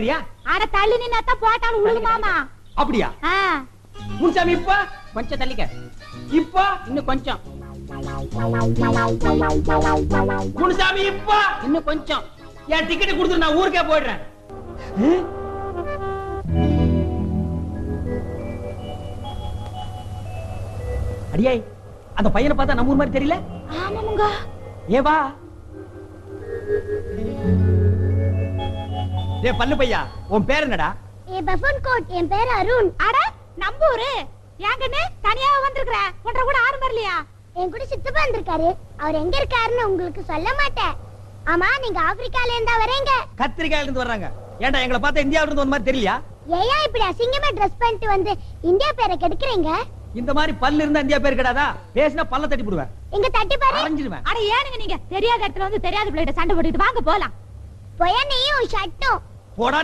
அட தள்ளி நின்னா போட்டாலும் உழுகுமாமா. அப்படியா? முன்சாமி இப்ப கொஞ்சம் தள்ளிக்க. இப்ப இன்னும் கொஞ்சம். முன்சாமி இப்ப இன்னும் கொஞ்சம். என் டிக்கெட் கொடுத்து நான் ஊருக்கே போயிடுறேன். அடியே, அந்த பையனை பார்த்தா நம்ம ஊர் மாதிரி தெரியல? ஆமாமுங்க. ஏ வா. ஏ பல்லு பையா, உன் பேர் என்னடா? ஏ பஃபன் கோட், என் பேர் அருண். அட நம்பூரு. ஏங்கண்ணே தனியா வந்திருக்கற? ஒன்றரை கூட ஆறு வரலையா? என் கூட சித்தப்பா வந்திருக்காரு. அவர் எங்க இருக்காருன்னு உங்களுக்கு சொல்ல மாட்டேன். ஆமா, நீங்க ஆப்பிரிக்கால இருந்தா வரீங்க? கத்திரிக்காயில இருந்து வர்றாங்க. ஏன்டா எங்களை பார்த்தா இந்தியாவில இருந்து வந்த மாதிரி தெரியலையா? ஏயா இப்படி அசிங்கமா Dress பண்ணிட்டு வந்து இந்தியா பேரை கெடுக்குறீங்க? இந்த மாதிரி பல்லு இருந்தா இந்தியா பேர் கிடையாதா? பேசினா பல்ல தட்டி போடுவேன். எங்க தட்டி பாரு. அரைஞ்சிடுவேன். அட ஏனுங்க நீங்க தெரியாத இடத்துல வந்து தெரியாத பிள்ளைகிட்ட சண்டை போட்டுட்டு வாங்க போலாம். போயா நீயும் ஷட்டும். போடா.